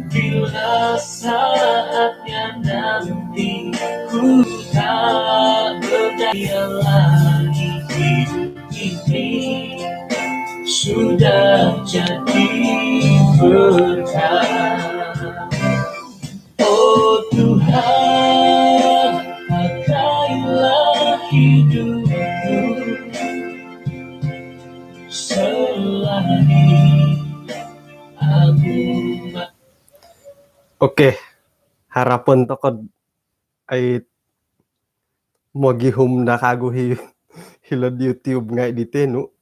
Bila saatnya nanti ku tak berdaya lagi, hidup ini sudah jadi berkah. Oh Tuhan, pakailah hidupku selagi aku. Oke, harapan toko ay magihum na kago hilod YouTube nga ditenu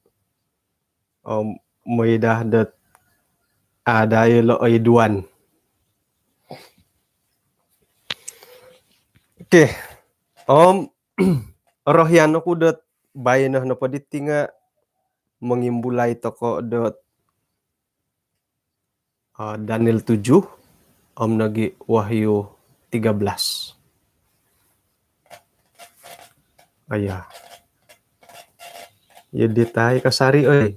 may dahdat ada ilo ay duan. Oke, rohyano ko dat bayan na paditi nga mengimbulai toko dot Daniel 7 nagi Wahyu 13. Aya. Jadi tay kasari oy.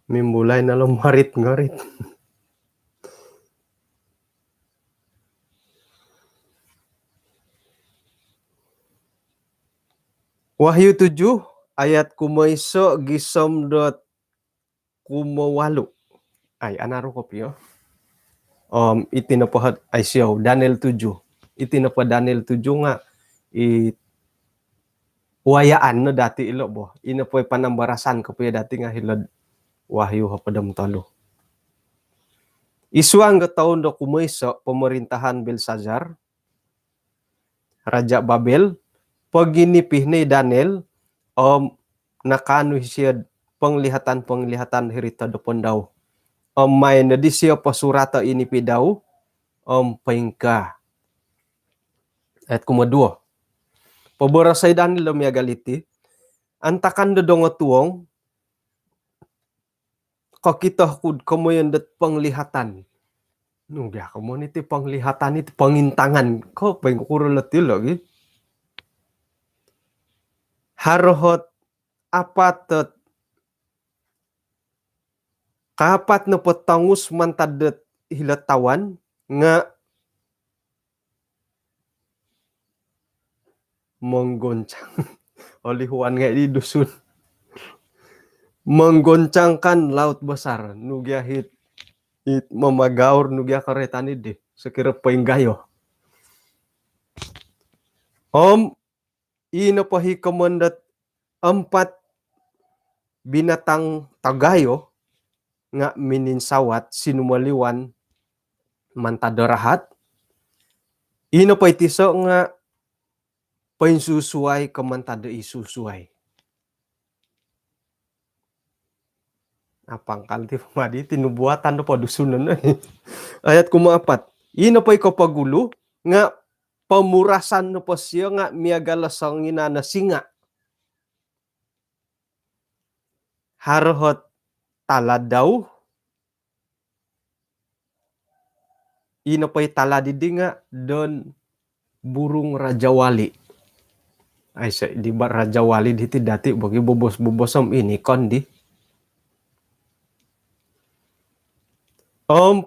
Mimbulay na lang ngarit. Wahyu 7 ayat kumaiso gisom dot kumawalu. Ay anaro ko piyo. Itinapahat ay siyaw Daniel 7. Itinapa Daniel 7 nga wayaan no dati ilo bo. Ina po'y panambarasan ko piya dati nga hilad Wahyu hapadam talo. Isuang taon do kumaiso pemerintahan Belsazar, Raja Babel, paginipih ni Daniel nakano siya penglihatan hirita dopon daw. May na di siya pasurata inipi daw paingka. At kumadua. Paborasay Daniel lumiagaliti. Antakan do dongo tuong kakita kud kamoyan dat penglihatan. Nungya kamo niti penglihatan iti pengintangan. Ko pengkurulatil lagi. Harohot apatet kapat na patangus mantadet hilatawan nga menggoncang olihuan nga di dusun menggoncangkan laut besar nugya hit memagaur nugya karetan ide sekira painggayo ina pahi kemendat 4 binatang tagayo nga mininsawat sinumaliwan mantadarahat ina pa itiso nga painsusuay kemantada isusuay. Apangkal ti pamadi tinubuatan do padusunan ayat kumapat ina pa ikapagulo nga pamurasan no pa siya nga miagalasang inana singa harohot taladaw ina pa'y taladidi nga don burung rajawali. Ay di ba rajawali diti dati bagi bobos-bobosom ini kondi.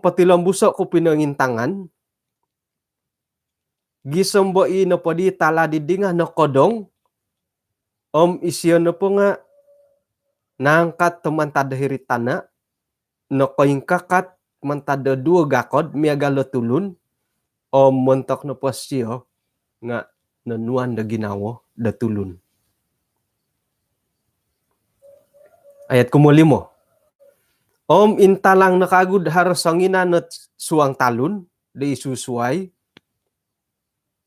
Patilambusa ko pinangintangan. Gisombo ina pa di taladidi nga nakodong. Isyo na po nga nangkat temantada hiritana nakoingkakat mantada 2 gakod miagalo tulun montok na po siyo nga nanuan da ginawo da tulun. Ayat kumulimo. Intalang nakagud harasangina na suang talun da isusuay.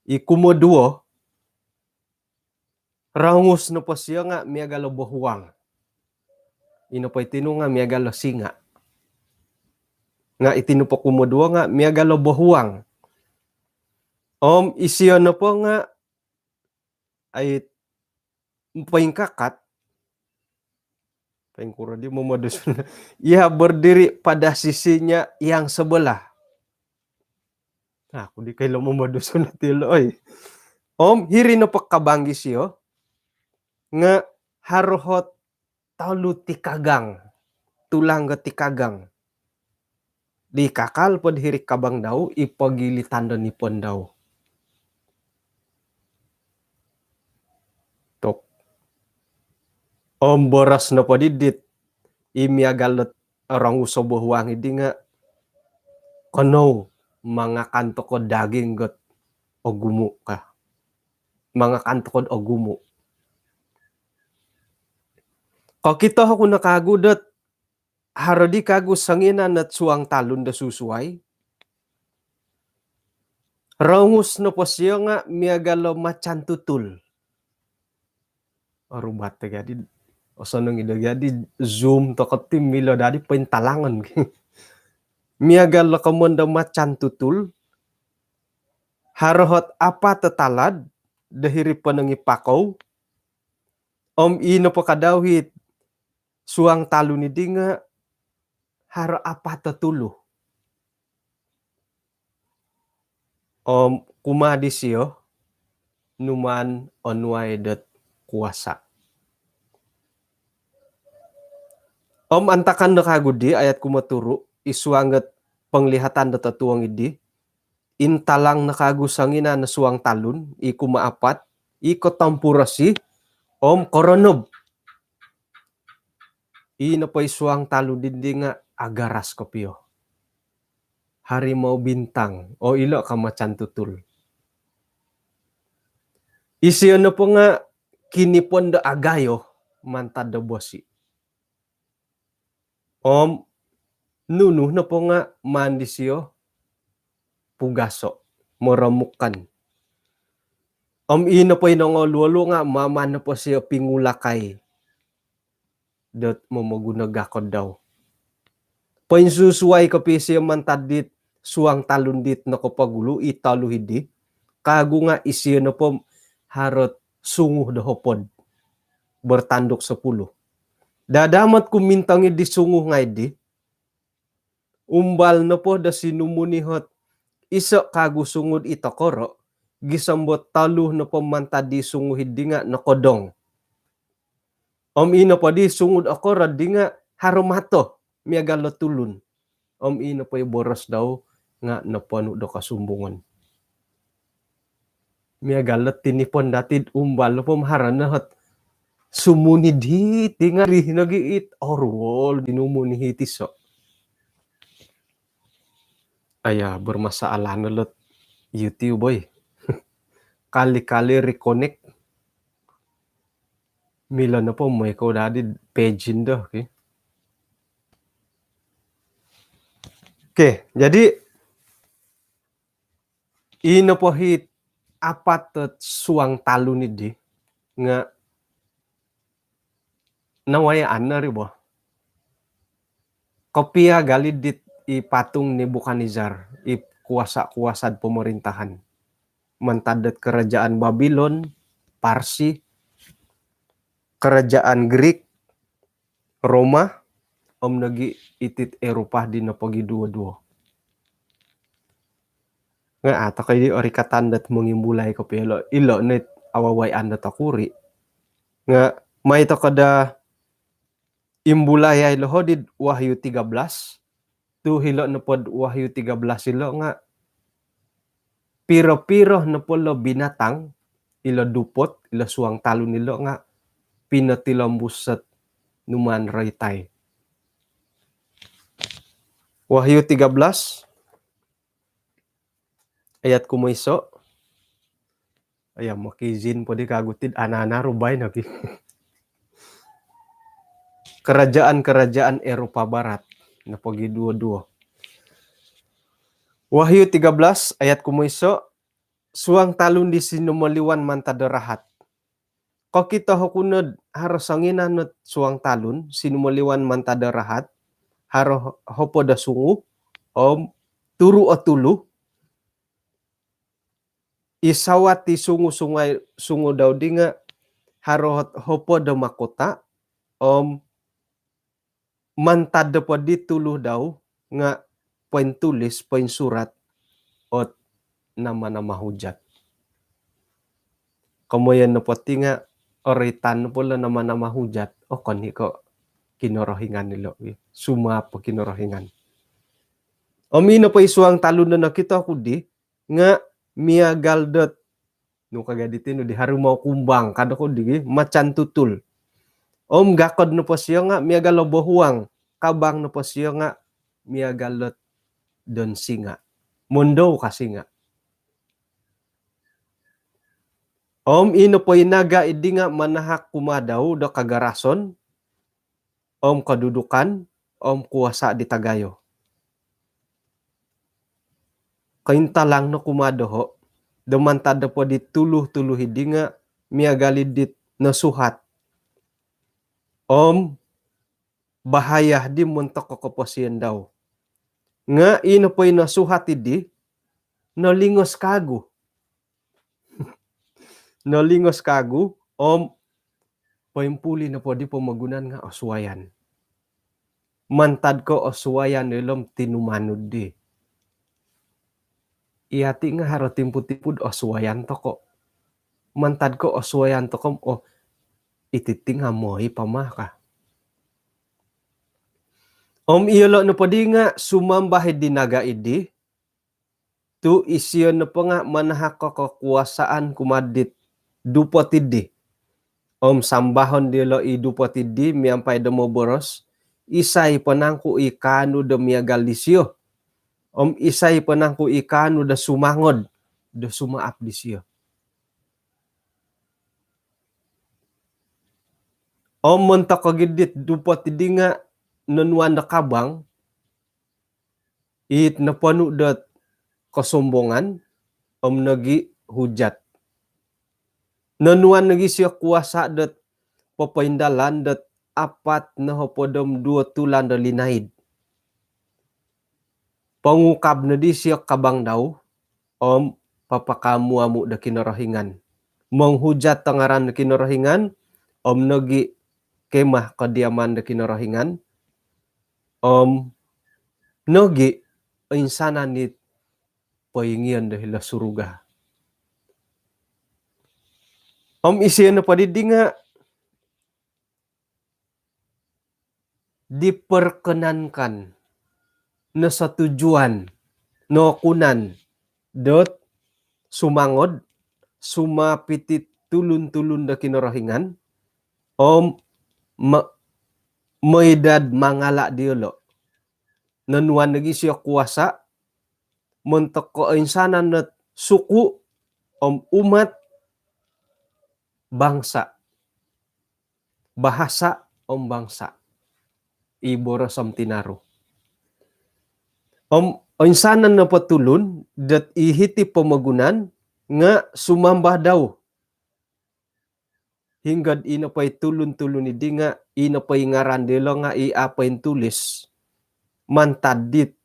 Ikumoduo rangus na po siya nga miagalo bohuang. Ino pa itino nga miagalo singa. Nga itino po kumoduo nga miagalo bohuang. Isiyo na po nga ay paingkakat paingkura di memadus ia berdiri pada sisinya yang sebelah. Aku di kailo memadus tilo ay. Hiri na pagkabanggi siyo nga harohot talu tikagang, tulang ga tikagang. Di kakal pod hirik kabang daw, ipagili tanda nipon daw. Tok. Boras na podidit, imiagalot orang usobo huang idi nga, kono, mga kanto ko daging got ogumo ka. Mga kanto ko ogumo. Kau kita ako nakagudot, harodi kagu sanginan at suang talon da susuay. Raungus no po siya nga miagalo macan tutul. Arubat jadi osanong ida jadi zoom to katim milo dadi pentalangan. Miagalo kamonda macan tutul. Harohot apa tetalad dahiri panangi pakaw. Ino po kadawit suang talon ni dinga haro apa tetuluh. Kumadi siyo numan onway dat kuasa. Antakan na kagudi ayat kumaturo isuangat penglihatan da tatuang idi intalang nakagusangina na suang talun ikumaapat ikotampurasi koronob ino pa isuang talun dindi nga agaras kopio. Harimau bintang ilo ka macan tutul. Isiyo na po nga kinipon da agayo mantad da bosi. Nunuh na po nga mandi siyo pugaso moramukan. Ino po inongolulo nga mama na po siyo pingulakay. Dot momogunagakod daw. Painsusuay kapi siyo mantadit suang talundit na kapagulo italuhidi. Kagu nga isiyo na po harot sunguh da hopod. Bertanduk 10. Dadamat kumintangi di sunguh nga idi. Umbal na po da sinumunihot isa kagu sungud itakoro. Gisambot taluh na po mantadi sunguhid di nga nakodong. Ino po di sungud akoro di nga harumato. Miagalo tulun. Ino po boros daw nga napano do kasumbungan. Miagalat tinipon datid umbal po maharanahat sumunid hiti nga nagiit orwol dinumuni so. Aya bermasalah nalot YouTube boy. Kali-kali reconnect. Mila na po may ko dadid page ndo. Okay, jadi ino po hit apat suang talun idi nga nawayaan na rin bo. Kopia galid dit ipatung Nebukadnezar kuasa-kuasad pemerintahan. Mantadat kerajaan Babylon, Parsi, kerajaan Greek, Roma, nagi itit Eropah di napagi dua-dua. Nga ata kayo di ori katandat mengimbulay ko pelo ilo net awaway anda takuri. Nga may to kada imbulay ay lohodid Wahyu 13. Tu hilo na pod Wahyu 13 ilo nga piro-piro na polo binatang ilo dupot ilo suang talon nilo nga pinatilambusat numan raytay. Wahyu 13 ayat kumiso. Ayam makizin po di kagutid anana rubay nagi. Kerajaan-kerajaan Eropa Barat na pagi dua-dua. Wahyu 13 ayat kumiso. Suang talun di sinumaliwan mantadarahat. Kau kita hukunod harus sanginan suang talun sinumaliwan mantadarahat. Haro hopo da sungu turu atulu isawat ti sungu daw di nga haro hopo da makota mantad da po di tulu daw nga poin tulis poin surat ot nama-nama hujat. Kamoyan na pati nga oritan pula nama-nama hujat. Oh kon ko kinorohingan nilo. Suma pa kinorohingan. Omino pa isuang talun na kita ako di nga miagaldot no kagaditin no di harumau kumbang kada ko di macan tutul. Gakod no po siya nga miagalobo huang kabang no po siya nga miagalot don singa. Mundo kasi nga. Ino po inaga idi nga manahak kumadaw do kagarason. Kadudukan. Kuwasa di tagayo. Kainta lang no kumadoho. Dumantada po di tuluh-tuluh idi nga miagalidit na suhat. Bahaya di muntok kokoposien daw. Nga ino po nasuhat idi no lingos kagu. No lingos kagu paimpuli na po di pamagunan nga oswayan. Mantad ko oswayan nilom tinumanod di. Iati nga haro timpud-timpud oswayan to ko. Mantad ko oswayan to ko ititing amoy pamaka. Iyolo na po di nga sumambahid dinaga idi. Tu isyon na po nga manahak ko kakuasaan kumadit dupotidi. Sambahon dilo idupotidi miyampay damo boros. Isay panangku ikanu da miagalisyo. Isay panangku ikanu da sumangod. Da sumaap disyo. Mentak kagidit dupotidi nga nanuan da kabang. It napanu dat kesombongan. Nagi hujat. Nanuan nagi siya kuasa dat papaindalan dat apat na hopodom 2 tulan da linaid. Pangukab na di siya kabang daw, papakamu-amu da kinorohingan. Menghujat tangaran da kinorohingan, nagi kemah kediaman da kinorohingan, nagi insanan ni paingian da hila suruga. Isiyan na padidi nga diperkenankan na sa tujuan no kunan dot sumangod sumapitit tulun-tulun da kinorohingan maedad mangala diolo nanuan lagi siya kuasa mentok ko insanan na suku umat bangsa bahasa bangsa iborosam tinaro. Insanan na patulun dat ihiti pamagunan nga sumambah daw. Hinggad ina pa'y tulun-tulun idi nga ina pa'y ngaran dilo nga iapa'y tulis. Mantadit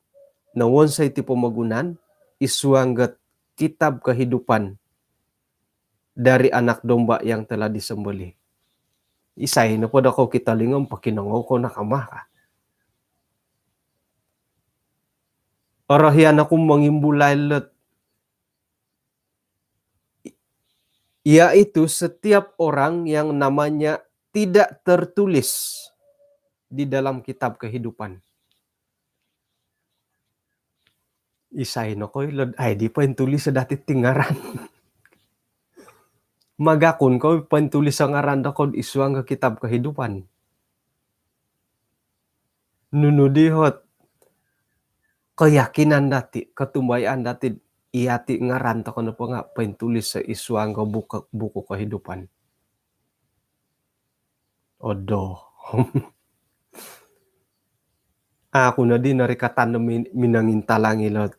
na wonsay ti pamagunan isuanggat kitab kehidupan dari anak domba yang telah disembelih. Isay na po ako kita lingom pakinangaw ko nakamah ka. Orahian ako mangimbulay let. Yaitu setiap orang yang namanya tidak tertulis di dalam kitab kehidupan. Isay na ko ay di pa yung tulis sa dati tingaran. Magakon ko pantulis ang aranda ko isuang ka kitab kehidupan. Nunudihot keyakinan dati, ketumbayan dati iati ngaranta ko na po nga pantulis sa isuang ka buku kehidupan. Odo. Ako na din narikatan na minangintalang ilot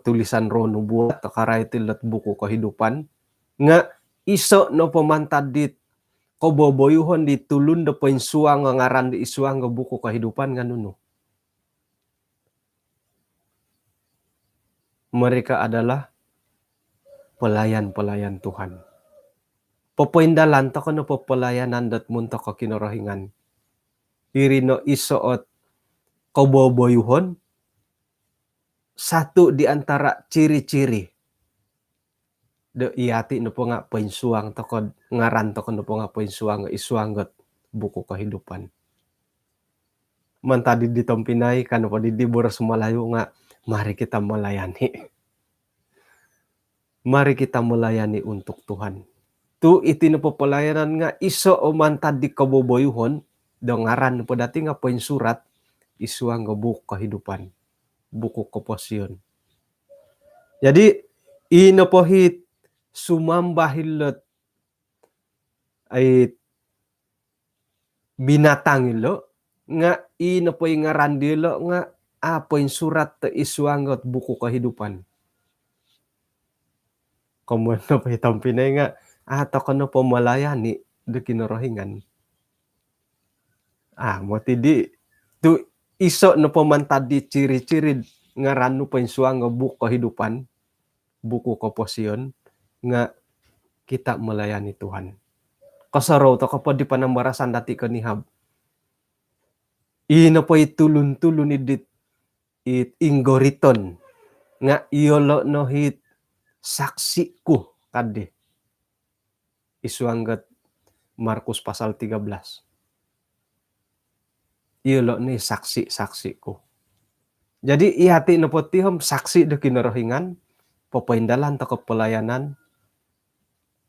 tulisan rono buat takaray tilat buku kehidupan nga iso no pamantad dit koboboyuhon di tulun da pensuang ngaran di isuang nga buku kehidupan nga nuno. Mereka adalah pelayan-pelayan Tuhan. Papaindalan ta no papelayanan dat munta ka kinorohingan. Irino isoot koboboyuhon. Satu di antara ciri-ciri de iati no po nga painsuang tokod ngaran tokod no po nga painsuang isuanggot buku kehidupan. Man tadi ditompinay kano po di boros malayo nga mari kita melayani. Mari kita melayani untuk Tuhan. Tu iti no po pelayanan nga iso o man tadi kaboboyuhon do ngaran po dati nga painsurat isuang nga buku kehidupan. Buku keposyon. Jadi inopohit sumambahilot ay binatang ilo nga inopoy ngaran dilo nga apoy surat te isuangot buku kehidupan. Komo no pa itong pinay nga ato kono po malayani de kinorohingan. Mo tidi tu iso no po man tadi ciri-ciri ngaran no pa isuang nga buku kehidupan, buku keposyon nga kita melayani Tuhan. Kasaraw to kapag di panambarasan dati kanihab. Ino po itulun-tulun idit it inggoriton nga iolo no hit saksi ko tadi. Isuanggat Markus pasal 13. Iolo ni saksi-saksi ko. Jadi ihati no po tihom saksi de kinorohingan, papaindalan to kepelayanan,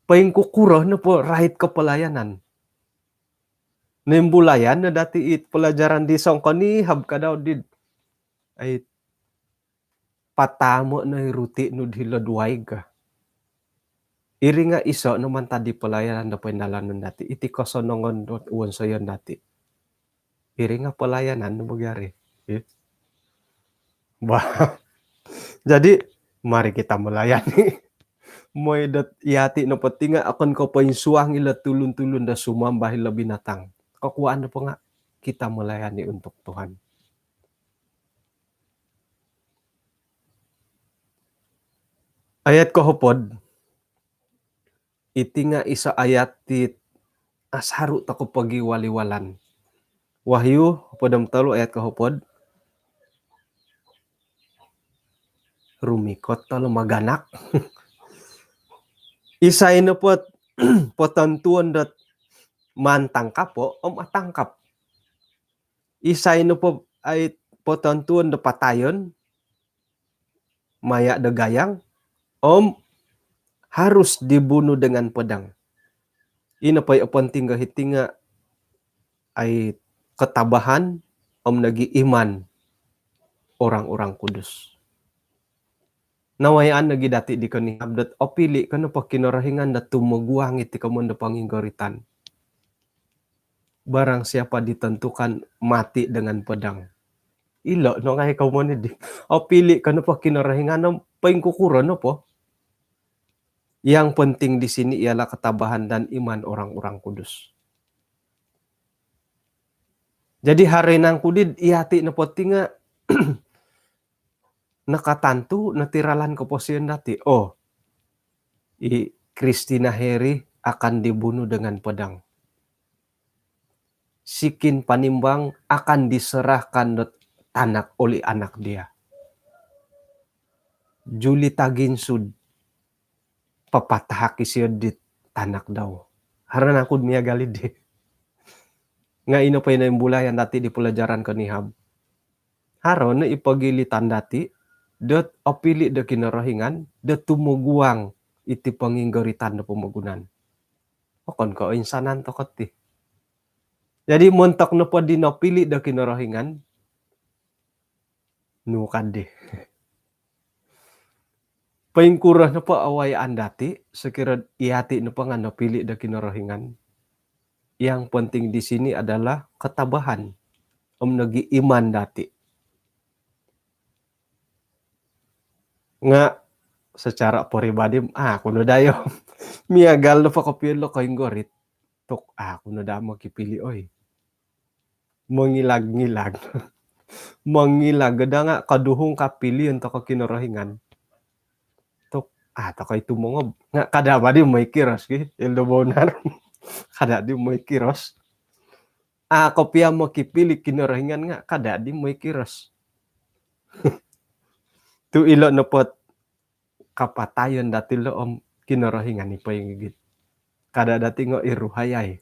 paing kukuroh no po rahit kepelayanan. Nimbulayan na dati it pelajaran di songkoni hab kadaw did ay patamo na ruti no dilodway ka. Iri nga iso naman tadi pelayanan na pinalanon dati. Iti kosonongon uwan sayon dati. Iri nga pelayanan na magyari. Jadi mari kita melayani. Moy dat iati no pati nga akon ko pa suang ila tulun-tulun da sumambah ila binatang. Kakuan na po nga kita melayani untuk Tuhan. Ayat kahupod, iti nga isa ayat ti asaru tako pagiwaliwalan. Wahyu podam talo ayat kahupod. Rumikot talo maganak. Isa ino po potantuan dat mantangkap po atangkap. Isa ino po ay potantuan da patayon maya da gayang harus dibunuh dengan pedang. Ino pa penting hitinga ay ketabahan nagi iman orang-orang kudus. Nawayaan nagi dati di kani abdat opili kano pa kinorahingan na tumuguang iti kamundo panginggoritan. Barang siapa ditentukan mati dengan pedang. Ilo no kay kamundo di. Opili kano pa kinorahingan na paingkukuro no po. Yang penting di sini ialah ketabahan dan iman orang-orang kudus. Jadi hari nang kudid iati na poti nga nakatantu natiralan keposyon dati. Christina Heri akan dibunuh dengan pedang. Sikin Panimbang akan diserahkan tanak oleh anak dia. Julita Ginsud papatahaki siya di tanak daw. Haran ako niya galid di. Nga ino pa yung bulayan dati di pelajaran kanihab. Haron na ipagilitan dati, dot opili da kinarahingan, dot tumuguang iti panginggoritan na pumugunan. Okon ko, insanan tokot di. Jadi montok na po di napili da kinarahingan, nukad di. Paingkurah na po awayaan dati, sekira iati na po nga napili da kinarahingan. Yang penting di sini adalah ketabahan. Nagi iman dati. Nga secara pribadi, kuno dayo. Miagal na pa kapilo ko inggorit. Tok, kuno da makipili oy. Mangilag-ngilag. Mangilag. Gada nga kaduhong kapili yung tako kinarahingan. Tok, tako ito mga, nga kada ba di may kiros, ildo bonar. Kada di may kiros. Kopya makipili kinarahingan nga, kada di may kiros. Tu ilo na po kapatayon dati lo kinarahingan ni paingigit. Kada dati nga iruhayay.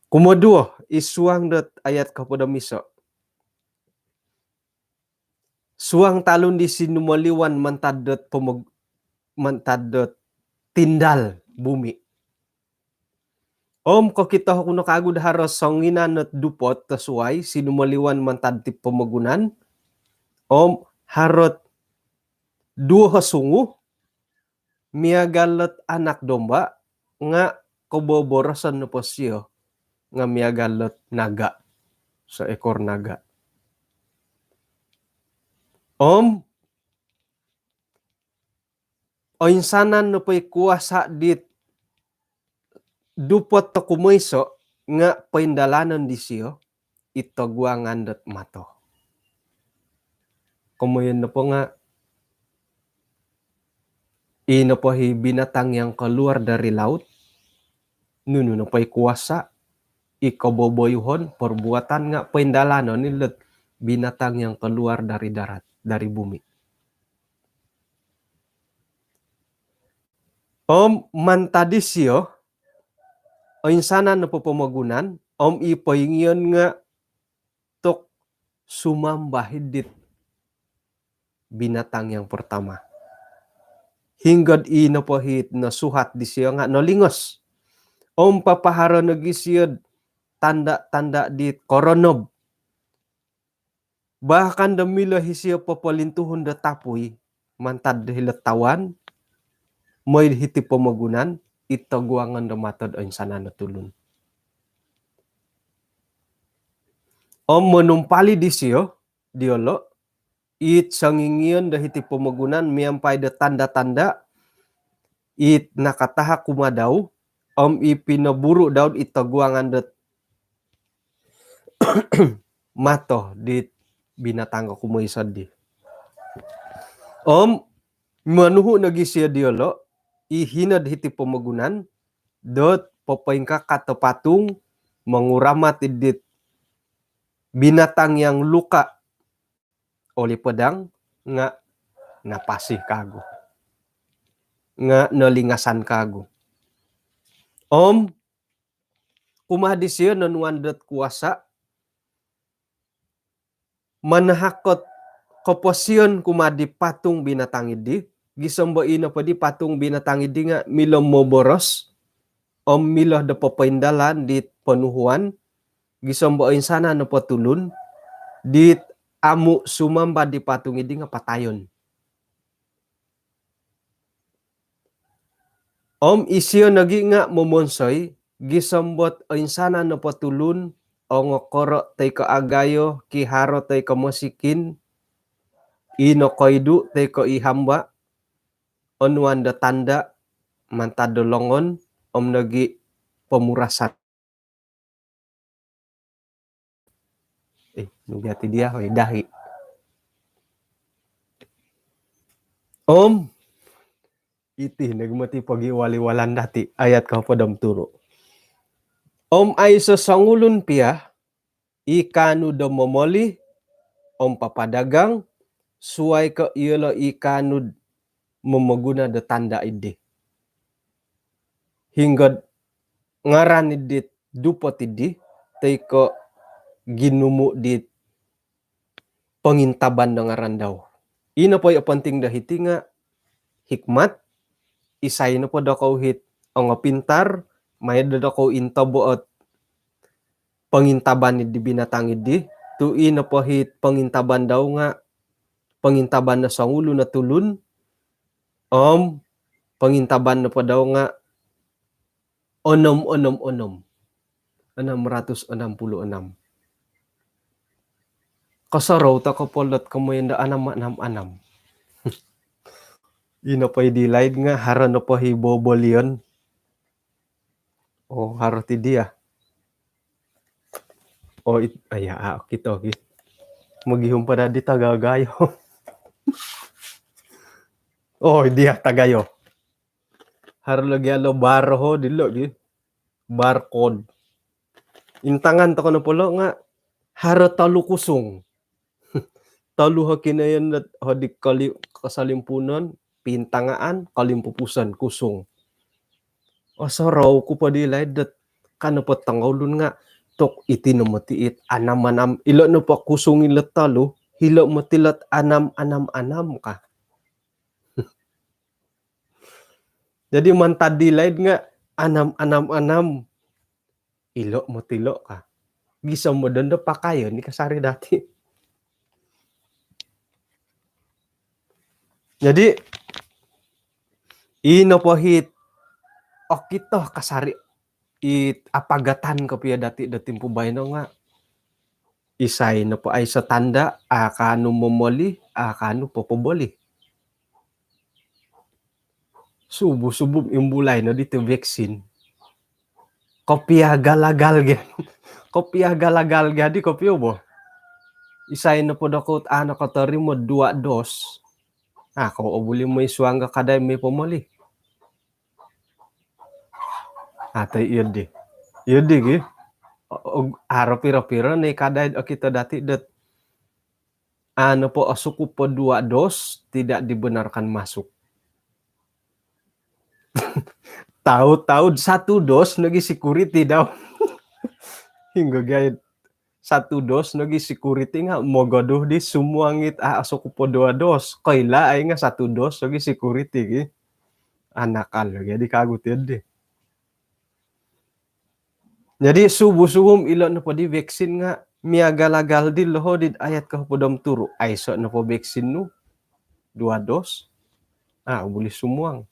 Kumodua isuang dat ayat kapada miso. Suang talun di sinumaliwan mantadot tindal bumi. Om ko kita kuno kagud haros songinan at dupot tasuay sinumaliwan mantad ti pamagunan. Om harot dua hasungu miagalat anak domba nga koboborosan no po siyo nga miagalat naga sa ekor naga. Om oinsanan no po'y kuwasa dit dupot to kumayso nga paindalanan di siyo itagwangan dat mato. Kumuyan na po nga ino po hi binatang yang keluar dari laut nuno na po'y kuwasa ikaboboyuhon perbuatan nga paindalanan nilet binatang yang keluar dari darat, dari bumi. Om mantadi siyo oinsanan na po pamagunan om ipaingiyon nga tok sumambahid dit binatang yang pertama. Hinggad ino po hit na suhat di siyo nga nolingos. Om papaharo nagisiyod tanda-tanda di koronob. Bahkan damila hisiyo papalintuhon da tapoy mantad hilatawan may hiti pamagunan itagwangan da matad ang sana natulun. Om menumpali di siyo diolo it sangingiyon da hiti pamagunan miyampay da tanda-tanda it nakataha kumadaw om ipinaburo daw itagwangan da mato di binatang kumaysad di. Om manuhu nagisya diolo ihinad hiti pamagunan dot papaingka katapatung manguramat idit binatang yang luka oleh pedang nga napasih kago. Nga nalingasan kago. Om kumadisyo nanuan dat kuasa manahakot koposyon kumadi patung binatang idi gisamba ina pa di patung binatang idi nga milo moboros om milo da papaindalan di panuhuan gisamba insana na patulun di amu sumamba di patung idi nga patayon. Om isyo nagi nga momonsoy gisambot insana na patulun o ngokoro tay kaagayo kiharo tay kamosikin ino koidu tay ko ihamba onuan da tanda mantadolongon om nagi pemurasan. Nugati dia hoy dahi. Om iti nagmati pagiwaliwalan dati ayat kapadam turo. Om ay sasangulun pia ikanu da momoli om papadagang suai ke ielo ikanu memaguna da tanda ide. Hingga ngaran idit dupot idi tay ko ginumu dit pengintaban da ngaran daw. Ina po yung penting dahiti nga hikmat isay na po da hit ang pintar may da ko intabuot pengintaban di binatang idi tu ina po hit pengintaban daw nga pengintaban na sangulo na tulun om pengintaban na po daw nga onom 666 kasaraw ta kapolot kamoy da anam. Ina pa idilaid nga haro na po hibobolion o haro ti dia o kita magihum pa na di tagagayo. Oh dia tagayo haro lagi alo barho dilo di barcode intangan to kono polo nga haro talu kusung talu hakinayan at hadik kasalimpunan pintangaan kalimpupusan kusung. Saraw ko pa di laydet kano pa tangawlon nga tok iti no matiit anam-anam ilo no pa kusung ilet talo hilo matilat anam-anam-anam ka. Jadi mantad di laid nga anam-anam-anam ilo matilo ka. Gisa mo doon pa kayo ni kasari dati. Jadi ino po hit okito kasari it apagatan ko piya dati dating po bayno nga isay na po ay sa tanda akano momoli akano popoboli. Subo-subo imbulay no dito vaccine. Kopya galagal gen. Kopya galagal gadi kopyo bo. Isay na po dakot ano katari mo 2 dos. Ako obuli mo isuanga kaday may pomoli. Atay yun di gi. Aro piro-piro ni kaday kita dati dat ano po suku po 2 dos tidak dibenarkan masuk. Tahu-tahu 1 dos nagi security daw. Hingga gayad 1 dos nagi security nga mogoduh di sumuangit suku po 2 dos. Kaila ay nga 1 dos nagi security gi. Anakal jadi kagut yun di. Jadi subuh-suhum ilo na po di vaksin nga miagalagal di loho di ayat ka po dam turo. Ay so na po vaksin no 2 dos. Ubuli sumuang.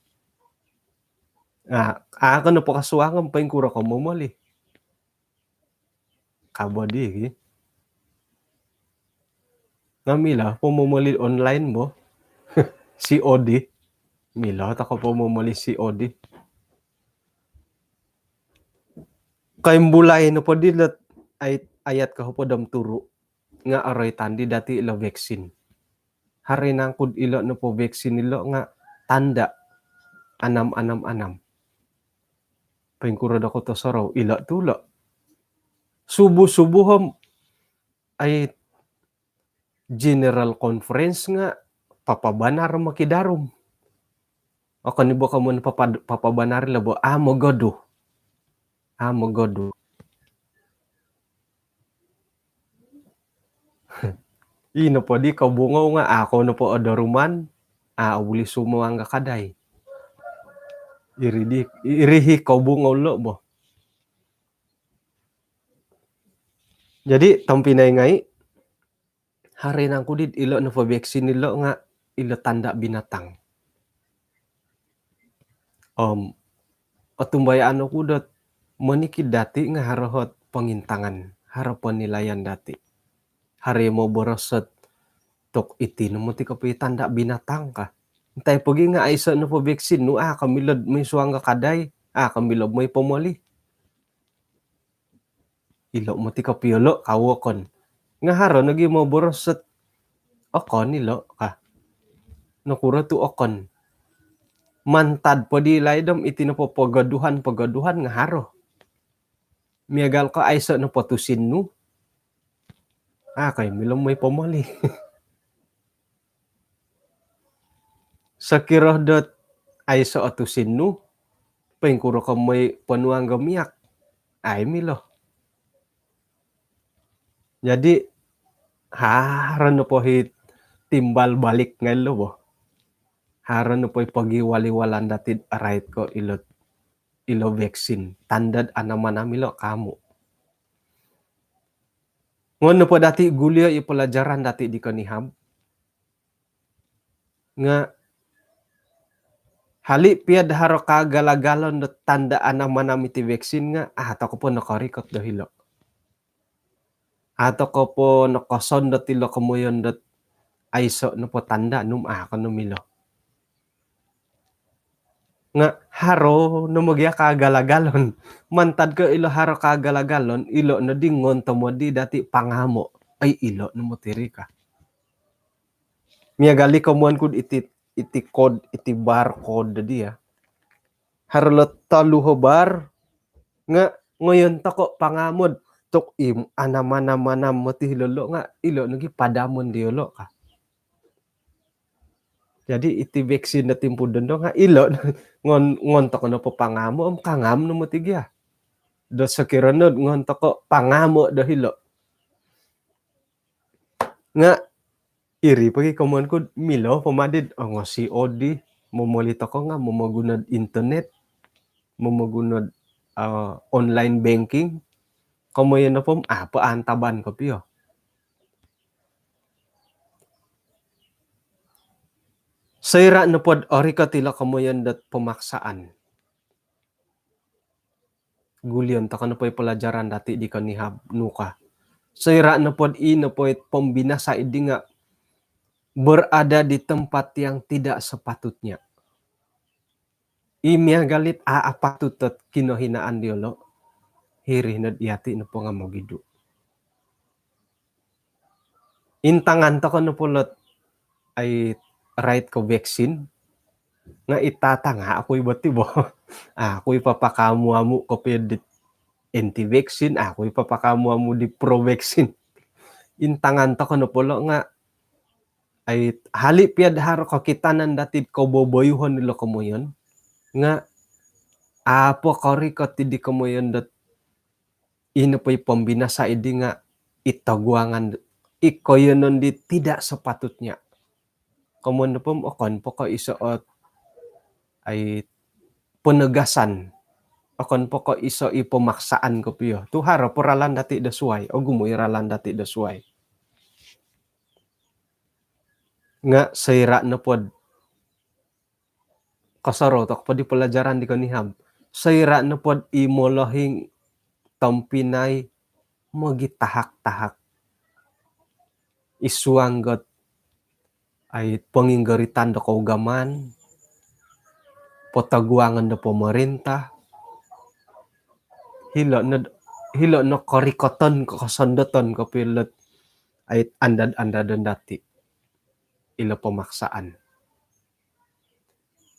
Ako na po kasuangan pa yung kura ko momoli. Kabodi gi. Namila po momoli online mo. COD. Mila tako po momoli COD. Kaimbulay no po dilat ay ayat ka po dam turo nga aray tandi dati ilo vaksin. Hari nang kud ilo no po vaksin ilo nga tanda anam-anam-anam. Pengkurad ako to saraw ilo tulo. Subuh-subuhom ay general conference nga papabanar makidarom. Ako ni bo ka mo papabanar labo mogodo. Mogodo. Ino po di kabungaw nga ako no po odaruman. Uli sumuang kaday. Irihi kabungaw lo bo. Jadi tampinay ngay hari nang kudid ilo no po vaksin ilo nga ilo tanda binatang. Atumbayaan ako dat manikid dati nga harahot pangintangan, harapan nilayan dati. Hari mo borosot tok iti no mo ti kapoy tanda binatang ka. Tay pagi nga ay sa no po vaksin no kamilod may suanga kaday, kamilod may pomoli. Ilo mo ti kapiyolo kawokon. Nga haro nagi mo borosot okon ilo ka. Nakura tu okon. Mantad po di laydom iti no po pagaduhan nga haro. Miagal ka ay sa no po tusin no. Kay milom may pomoli. Sa kirohdot ay sa atusin no. Pengkuro ka may panuang gamiyak. Ay milo. Jadi haran no po hit timbal balik ngay lo bo. Haran no po pagiwali-walan dati right ko ilo vaksin. Tandad anamanamilo kamo. Ngono po dati gulyo ipelajaran dati di kaniham. Nga hali piad haro kagalagalon no tanda anamanam iti vaksin nga ato ko po nakarikot do hilo. Ato ko po nakoson do tilo kamuyon dot aiso no po tanda num ako numilo. Nga haro no magya kagalagalon. Mantad ko ilo haro kagalagalon ilo no dingon tomo di dati pangamo ay ilo no motiri ka. Miagali kamuan kud iti code iti barcode dia. Harlot taluho bar nga ngayon tako pangamod tok anam-anam mo ti hilolo nga ilo nagi padamon diolo ka. Jadi iti vaksin na timpudon do nga ilo ngontok no po pangamo kangam no mo tigya. Do sakiranod ngontok ko pangamo do hilo. Nga iri pagi kamuan ko milo pamadid nga si Odi momolito ko nga mamagunad internet, mamagunad online banking. Kamuyan na po paantaban ko piyo. Sayra na pod ori ka tila kamuyan dat pemaksaan. Gulion ta na po'y pelajaran dati di kanihab nuka. Sayra na pod na po'y pembinasa idi nga berada di tempat yang tidak sepatutnya. Imya galit apatutot kinohinaan diolo. Hirih na diati na po nga magidu. Intangan to ko na pulot ay right ko vaccine nga itatanga ako'y batibo. Ako'y papakamuamu ko pedit anti-vaccine, ako'y papakamuamu di pro-vaccine. Intangan to ko na pulo nga ay hali piad haro ko kitanan datid ko boboyuhon nilo ko mo yun nga apo kori ko tidi ko mo yun dat ino po'y pembinasa idi nga itaguangan iko yun di tidak sepatutnya. Kamuan po okon po ko isuot ay penegasan. Okon po ko iso ipemaksaan ko piyo. Tuharo puralan dati dasuay o gumuiralan dati dasuay. Nga sayra na pod kasaro tok po di pelajaran di kanihab. Sayra na pod imolohing tampinay magitahak-tahak. Isuanggot ay panginggaritan do kaugaman, potaguangan do pemerintah, hilo no korikoton ko kasondoton ko pilot ay andad-andadan dati ilo pemaksaan.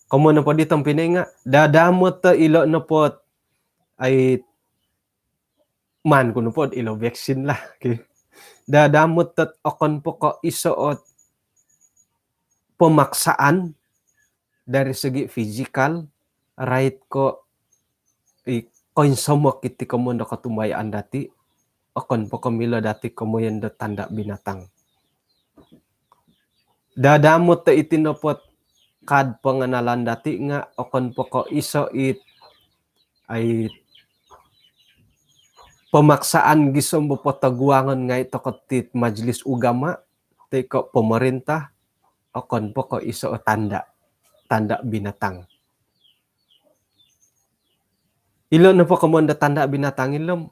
Kamu na po ditong pinay nga dadamot to ilo no po ay man kuno po ilo vaccine lah. Okay. Dadamot to okon po ko isuot pemaksaan dari segi physical right ko konsumok iti kamu na katumayaan dati okon po kamila dati kamu yan da tanda binatang. Dadamot to itinopot kad panganalan dati nga okon po ko iso ay pemaksaan gisombo po taguangan nga ito katit majelis ugama teko pemerintah okon po ko iso tanda binatang. Ilo na po kamunda tanda binatang ilom.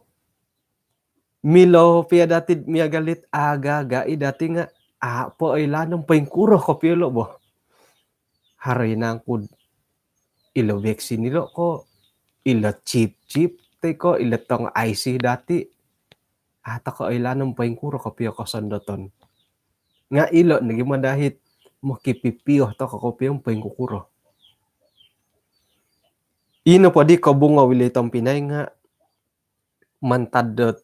Milo pia dati miagalit aga dati nga po ay lanong paingkuro ko pilo bo. Haray na kud ilo vaccine nilo ko ilo chip teko ilo tong IC dati. Ata ko ay lanong paingkuro ko pio kasondoton. Nga ilo nagimadahit makipipiyo to ko piyong paingkukuro. Ino po di ko bunga wili tong pinay nga mantadot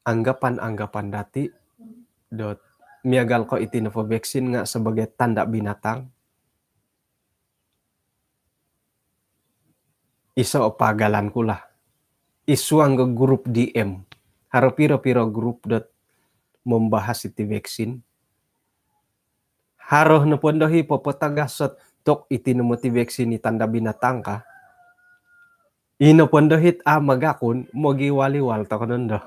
anggapan dati dot miagal ko itinopo vaccine nga sebagai tanda binatang. Iso pagalan ko lah. Isuang ke grup DM. Haro piro-piro grup dot membahas iti vaksin. Haro na pondohi popotagassot tok itinomoti vaksin ni tanda binatang ka. Ino pondohit magakun mogiwaliwal to konon do.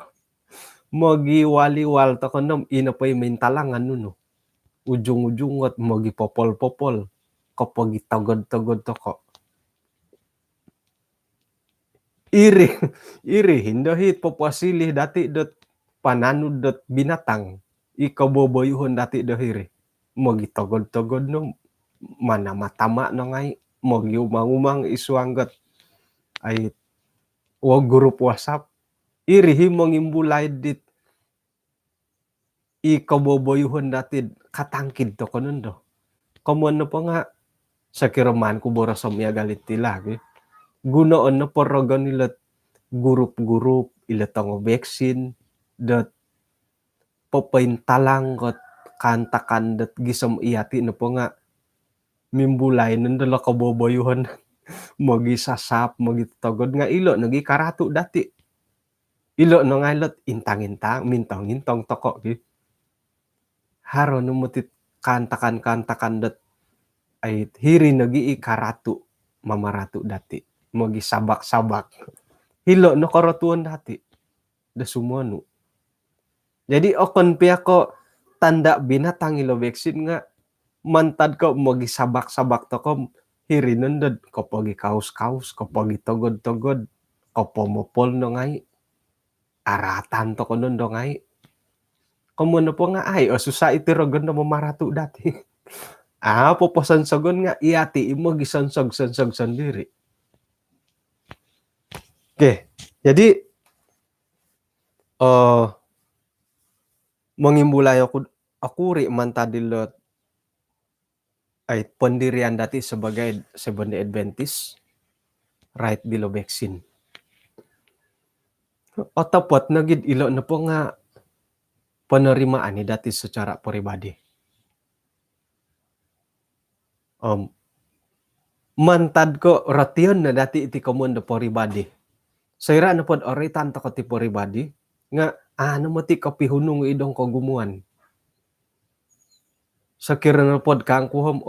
Mogiwaliwal to konom ino po'y mintalangan nuno. Ujung-ujungot mogi popol-popol kapag tagod-tagod to ko. Iri hindohit popuasilih dati dot pananud dot binatang ikaboboyuhon dati dohiri. Mogi tagod-tagod no mana matama no ngay mogi umang-umang isuanggot ay grup WhatsApp iri himong imbulay dit ikaboboyuhon dati katangkid to konon do. Kamuan no po nga sa kiraman ko bora sa miagalit tila. Okay? Gunoon no porogan nila grup ilatang vaksin dot papaintalang got kantakan dot gisam iyati no po nga mimbulay nandala kaboboyuhan mogi sasap mogi togod nga ilo nagi karatu dati. Ilo no ngailot intang-intang, mintong-intong toko gi. Haro no mutit kantakan-kantakan dat ay hiri nagi i karatu mamaratu dati. Mogi sabak-sabak. Hilo no korotuan dati. Da sumuanu. Jadi okon pia ko tanda binatang ilo vaksin nga mantad ko mogi sabak-sabak toko hiri nundod ko pogi kaus-kaus ko pogi togod-togod ko pomopol no ngai aratan to ko nun do ngai komono po nga ay o susah iti rogon no mamaratu dati. Poposan sogon nga iati imo gisonsog-sonsog sendiri. Oke, jadi mengimbulai aku ri mantadilot ay pendirian dati sebagai Seventh Adventist right dilo vaksin. Otopot nagid ilo na po nga penerimaan ni dati secara pribadi. Mantad ko ration na dati iti komundo pribadi. Saira na pod oritan to ko ti pribadi nga ano mo ti kapihunong idong kagumuan. Sakira na pod kang kuhom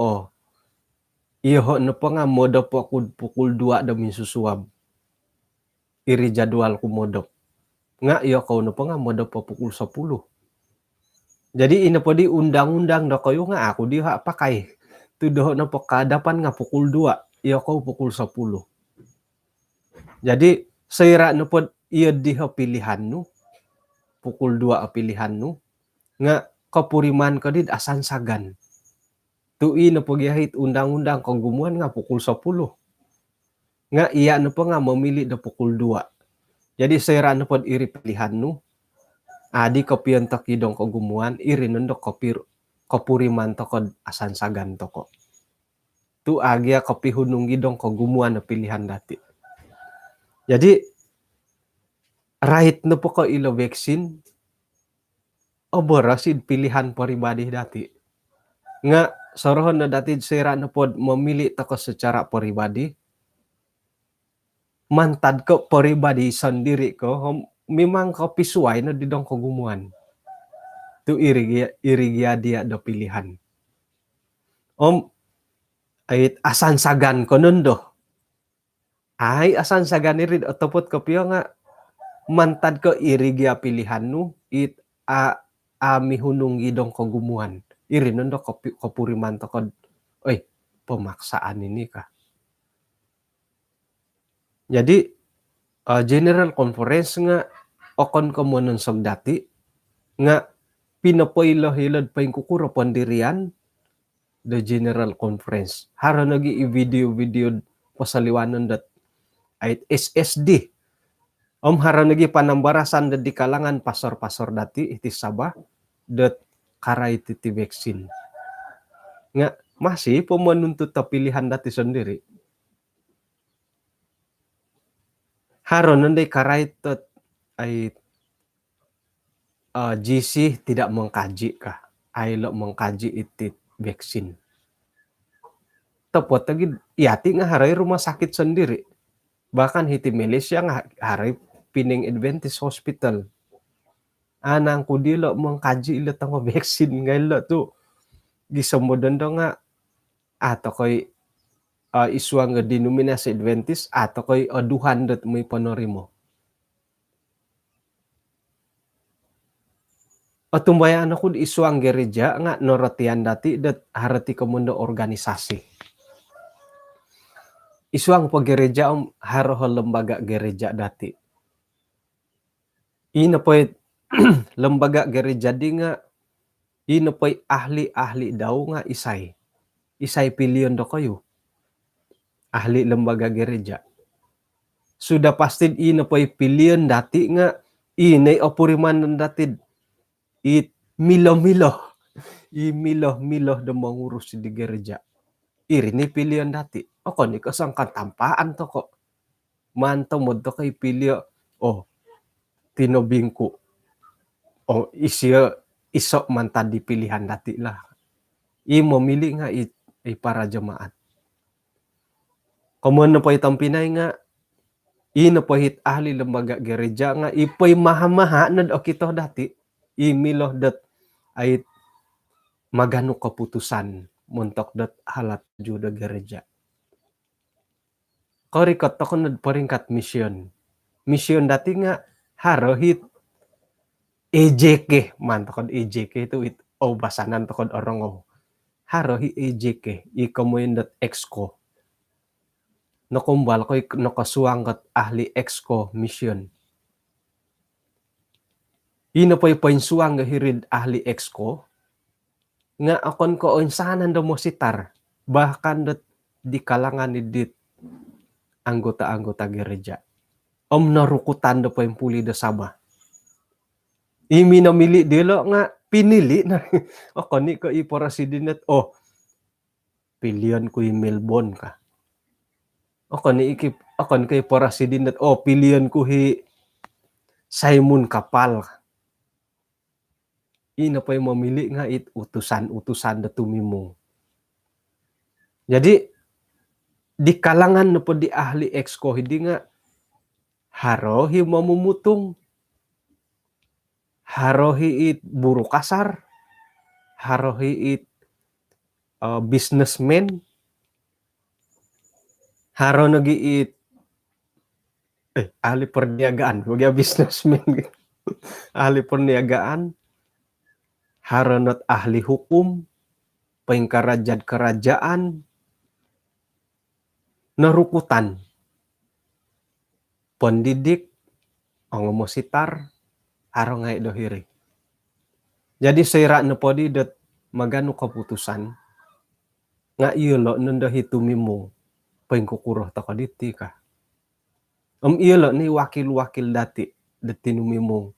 iyo na po nga modo po pukul 2 damin susuwab. Iri jadwal ko modok. Nga iyo ko na po nga modo po pukul 10. Jadi ina po di undang-undang na kayo nga ako di pakai. Tudo na po kadapan nga pukul 2. Iyo ko pukul 10. Jadi saira na po iyo di pilihan no. Pukul 2 pilihan no. Nga kapuriman ko din asan sagan. Tui na po gihit undang-undang kagumuan nga pukul 10. Nga iya na po nga memilih da pukul 2. Jadi saira na po iri pilihan no. Adi kopion to kidong kagumuan iri nundok kapuriman to ko asan sagan to ko. Tu agya kopi hunung gidong kagumuan na pilihan dati. Jadi right na po ko ilo vaksin berasid pilihan pribadi dati. Nga sorohon na dati sira na po memilih to ko secara pribadi. Mantad ko pribadi sendiri ko memang kopi suai na didong kagumuan. Tu irigia dia do pilihan. Ay asan sagan ko nundo. Ay asan sagan irid otopot ko piyo nga mantad ko irigia pilihan no it mihunong gidong kagumuan. Iri nundo kopuriman to ko pemaksaan ini ka. Jadi General Conference nga okon ko mo nun dati nga pinapoilo-hilod pa yung kukuro pandirian the General Conference. Haro nagi i-video pasaliwanon dat ay SSD. Haro nagi panambarasan di kalangan pasor-pasor dati iti Sabah dat karay ti vaksin. Nga masih pemenuntut pilihan dati sendiri. Haro nanday karay ay GC tidak mengkaji kah? Ay lo mengkaji iti vaksin. Tepot lagi iati nga haray rumah sakit sendiri. Bahkan hiti Malaysia nga haray Pining Adventist Hospital. Anang kudilo mengkaji ilo tang vaksin ngayon tu gisamudan do nga ato koy iswa nga denominasi Adventist ato koy 200 may panorimo. Tumbayan ako di iswang gereja nga noratian dati dat harati komundo organisasi. Iswang paggereja haro lembaga gereja dati. Ina po lembaga gereja di nga ina po ahli-ahli daw nga isay piliyon do kayo. Ahli lembaga gereja. Sudah pasti ina po piliyon dati nga inay opuriman dati milo-milo do mangurus di gereja. Iri ni pilihan dati. Ako ni kasang katampaan to ko. Manto mo to kay pilyo. Tinobingko. Isok man di pilihan dati lah. Imo mili nga para jemaat. Komo po itong Pinay nga, po hit ahli lembaga gereja nga ipoy maha-maha nad o kito dati, imiloh dat ay magano keputusan muntok dat halat juda gereja. Korikot ako nad peringkat misyon. Misyon dati nga harohit EJK man tokod EJK itu basanan tokod orongo. Harohi EJK ikomoyen exco. Nakumbal ko nakasuangkat ahli exco mission. Ino po suang hirid ahli exco nga akon ko onsanan do mo sitar bahkan di kalangan ni dit anggota-anggota gereja. Narukutan do po puli do Sabah. Imi namili dilo nga pinili na ako ni ko iporasidinet pilihan ko Melbourne ka. Akon kay porasidinet pilihan ko Simon Kapal. Ina pa mamili nga utusan da tumimong. Jadi di kalangan na po di ahli exco hindi nga harohi mamumutong, harohi buru kasar, harohi businessman, haro nagi ahli perniagaan, bagya businessman. Ahli perniagaan, haronot ahli hukum, pengkerajaan, narukutan, pendidik, angomositar, haro ngay dohiri. Jadi sira na po di dat magano keputusan nga iyolo nanda hitumimo pengkukuroh takaditi ka. Iyolo ni wakil-wakil dati tinumimong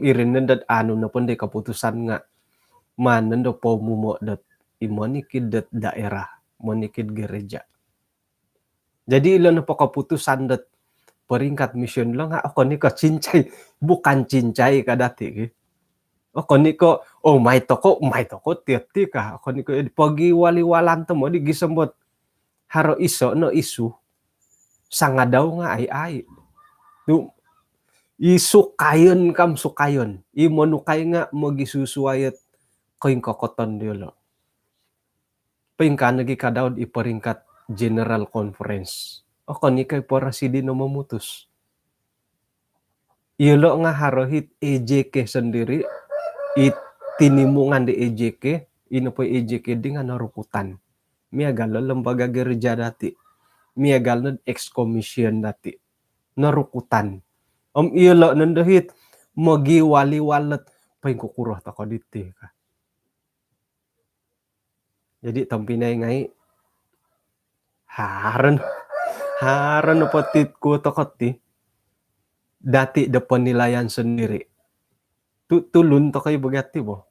irin nandat ano na pun keputusan nga manando po mumo dat imonikid dat daerah monikid gereja. Jadi ilo na po keputusan dat peringkat mission lang ako ni ko cincay bukan cincay ka dati. Ako ni ko may toko tiati ka. Ako ni ko pagi wali-walan to mo di gisambot haro iso no isu sanga daw nga ay. Isukayon kam sukayon. Imonukay nga magisusuayat koing kokoton dilo. Pingka nagi kadawd iperingkat General Conference. Ako ni kay porasidi no memutus. Ilo nga harohit EJK sendiri tinimungan di EJK ino po EJK di nga narukutan. Miagal lembaga gereja dati. Miagal ex-commission dati. Narukutan. Ilo nandahit magiwali-walat pengkukuroh tako diti ka. Jadi tampinay ngay haran na patit ko takot dati da penilaian sendiri. Tulun to kay bagati mo.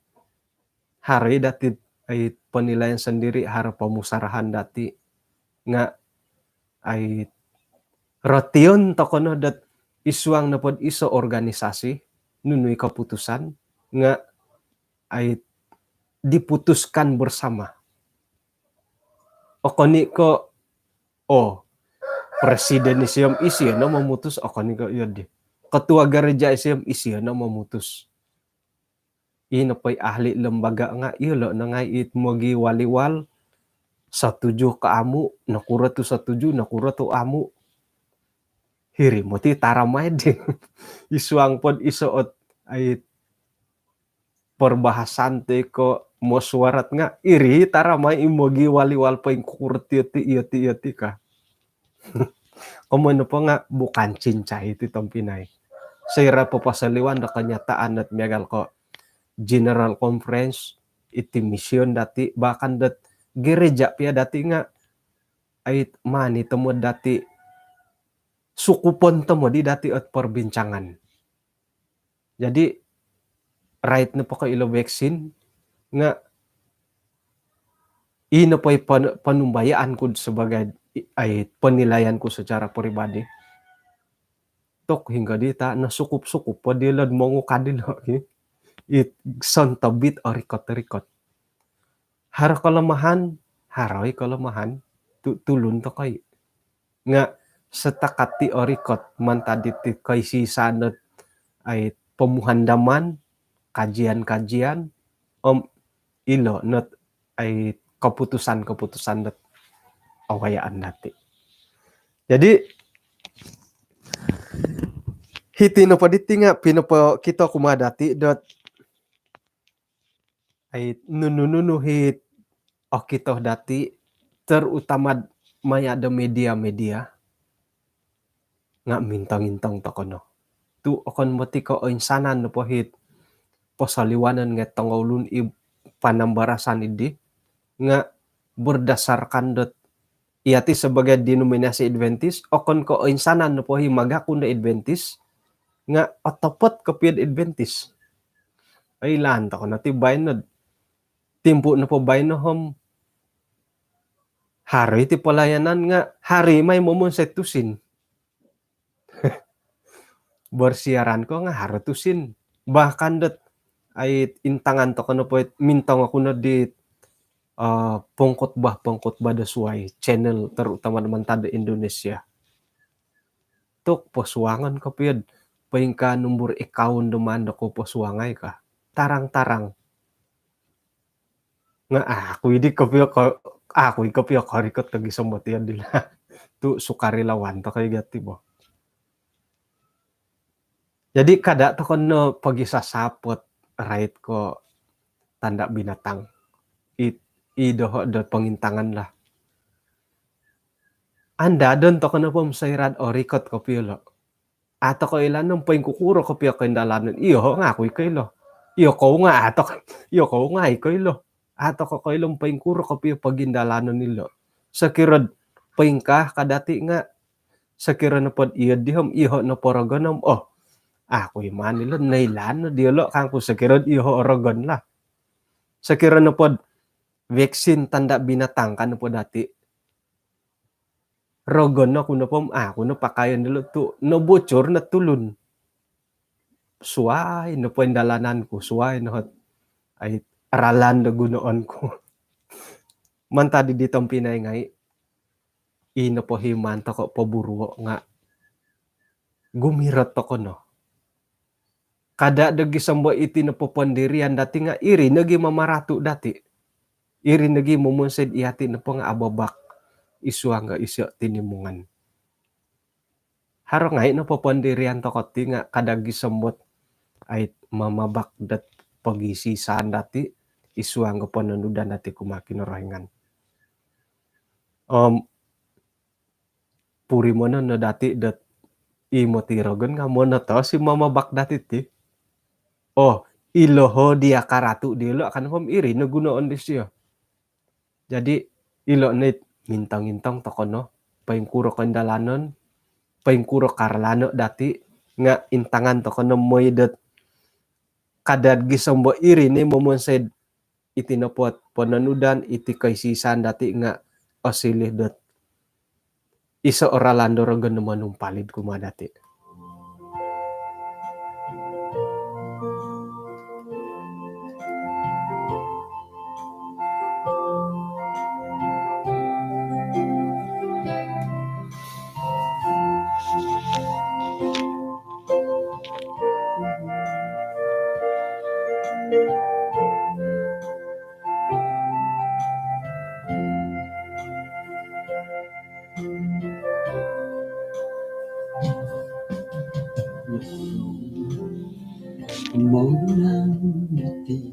Hari dati ay penilaian sendiri har pemusarahan dati nga ay rotion to kono dat isuang na pod iso organisasi nunuy keputusan nga ay diputuskan bersama. Okoni ko presiden isiyam isi na memutus okoni ko yun di. Ketua gereja isiyam isi na memutus. Ino pa'y ahli lembaga nga ilo na nga mogi waliwal satuju ka amu nakura tu satuju nakura tu amu. Hiri mo ti taramay di. Isuang pod isoot ay perbahasan te ko mo suarat nga iri taramay imogi waliwal pa yung kukurti iti ka. Kumano po nga bukan cincay iti tong Pinay. Sayra po pasaliwan na kanyataan at miyagal ko General Conference iti mission dati bakan dat gereja pia dati nga ay mani temo dati sukupon temo di dati at perbincangan. Jadi right na po ka ilo vaccine nga ino po panumbayaan ko sebagai ay penilaian ko secara pribadi. Tok hingga dita nasukup-sukup po dilad mongo kadilo. It santabit o rikot-rikot. Hara kalamahan Haroy kelemahan tulun to koy nga setakati orikot mantadi ti koy sisanet ay pemuhandaman kajian-kajian ilo net ay keputusan-keputusan net awayaan dati. Jadi hiti no paditi nga pinopo kita kumadati dot ay nunu hit kita dati terutama maya ada media-media nga mintang-intang to kono. Tu okon mati ko insanan no po hit posaliwanan nga tangolun i panambarasan idi nga berdasarkan dot iati sebagai denominasi Adventist okon ko insanan no po hi magakunda Adventist nga otopot kopiad Adventist. Ay lan to kono ti baynod timpo na po bayno hom hari ti pelayanan nga hari may momon setusin. Bersiaran ko nga haratusin bahkan dot ay intangan to kono po mintang ako na di pongkot bah dasuay channel terutama naman tada Indonesia. Tuk poswangan ka piyad paing ka number account duman ko poswangay ka. Tarang-tarang. Nga ako kapyo karikot kagi sombot yan dila. Tu sukarilawan to kay gati mo. Jadi kada to kono pagi sasapot right ko tanda binatang. Idoho dot pengintangan lah. Anda don to kono pom sairad orikot kapyo lo. Ato ko ilan nung paing kukuro kapyo ko indalanan. Iyo nga ako ikaylo. Iyo ko nga ikaylo. Ato ko kailong paing kuro kapyo pagindalanan nilo. Sakirad paing ka kadati nga sakira na pod iyo dihom iho na porogonom. Oh, ako iman nilo nailan na diolo kang ko sakirad iho orogon lah. Sakira na pod vaksin tanda binatang kan po dati. Rogon na kuno pom ako no pakayon nilo tu no bocor na tulun. Suway no po indalanan ko suway no ay aralan na gunoon ko. Mantadi ditong pinay ngay ino po himan to ko paburwo nga gumirot to ko no. Kada dagi sambo iti na popondirian dati nga iri nagi mamaratu dati. Iri nagi mumunsed iati na po nga ababak iswa nga isyo tinimungan. Haro ngay no popondirian to ko ti nga kadagi sambot ay mamabak dat pagisisaan dati iswa nga pananudan dati kumakinorohingan. Puri mo na dati dat imo tirogon nga mo na to si mamabak dati ti. Oh, iloho dia karatu dilo akan hom iri nagunoon di siya. Jadi ilo nit mintang-intang to kono paingkuro kendalanon paingkuro karlano dati nga intangan to kono moydet kadad gisombo iri ni momonsed itinopot pananudan iti kaisisan dati nga osilih dot iso oralando rogon naman palid kumadati. Maulang ngiti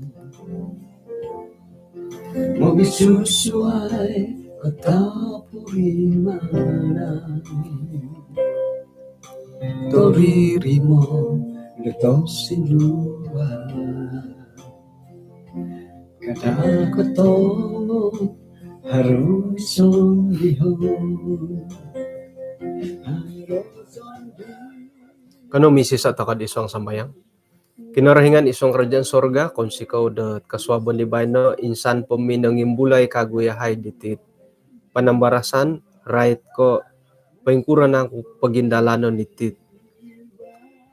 magisusuay katapurimanan toriri mo leto sinua kadakato haruson lihon Kano misis at akad isang sambayang? Kinarahingan isong kerajaan sorga kung sikaw dat kaswaban di bayno insan peminang imbulay kaguyahay ditit panambarasan right ko paingkuran ang pagindalanon ditit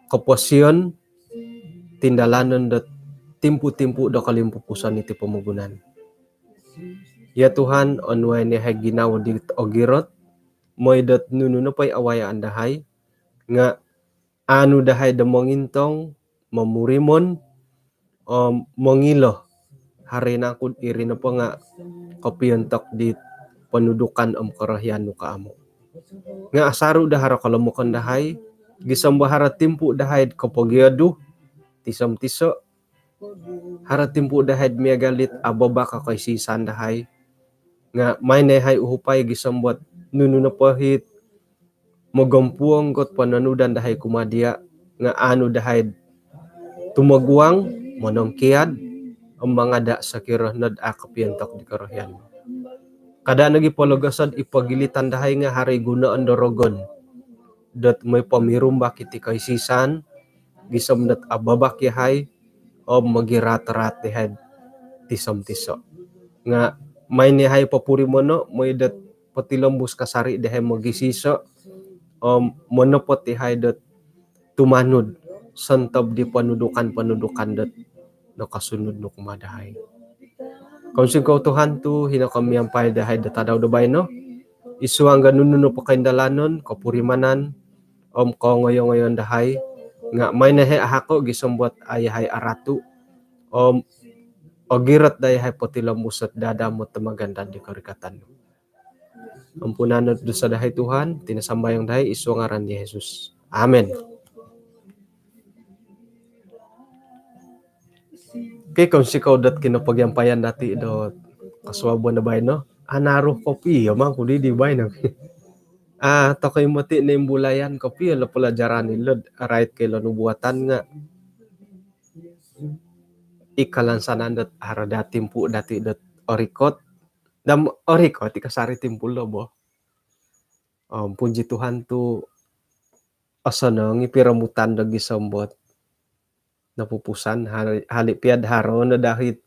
kaposyon tindalanon dat timpu-timpu da kalimpupusan iti pamugunan. Ya Tuhan, onway ni hay ginawa di ogirot, moy dat nunu na pa'y awayaan dahay, nga anu dahay da mongintong, mamurimon, mongilo, hari na kud iri na po nga kopiyontok di pendudukan karahian nu kaamo. Nga asaru dahara kalamukan dahay, gisambahara timpu dahay kapogiadu, tisam tiso, hara timpu dahay miagalit ababa kakay sisan dahay, nga may nehay uhupay gisambot nunu na pahit, magampuang got pananudan dahay kumadia, nga anu dahay tumagwang, monongkiad, ang mga da sa kiranad akapiyantak di karahian. Kada nagipalagasan ipagilitan dahay nga hari gunaan dorogon, dat may pamirumbak iti kay sisan, gisam dat ababak yahay, o magirat-rat yahay tisam tiso. Nga may nihay papuri mono, may dat patilambus kasari dahay magisiso, monopot yahay dat tumanud, santab di panudukan dat nakasunod no kumadahay. Kung singkaw Tuhan tu, hinakamiyampay dahay datadaw dabay no, isuang ganun no pakaindalanon, kapurimanan, ko ngayon dahay, nga may nahe ahako gisambot ayahay aratu, ogirat dahay patilamusat dadamot tamagandan di karikatan. Ampunanot do sa dahay Tuhan, tinasambayang dahay isu ngaran ni Jesus. Amen. Kay kung sikaw dat kinapagyampayan dati do kaswabo na bay no, anaro kopi yaman kudi di bay no. Tokoy mati na imbulayan kopi ala pelajaran nilod right kay lanubuatan nga ikalansanan dat harada timpu dati dat orikot dam orikot ikasari timpu lobo. Puji Tuhan tu asana ngipiramutan dagi sambot napupusan halipiad haro na dahit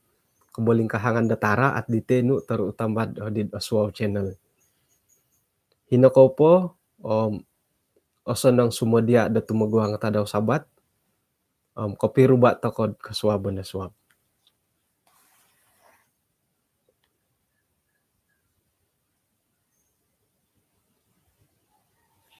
kabaling kahangan datara at ditenu terutambad di Aswaw channel. Hinakaw po asanang sumadya da tumagwa nga tadaw sabat, kapiruba takod kaswabo na swab.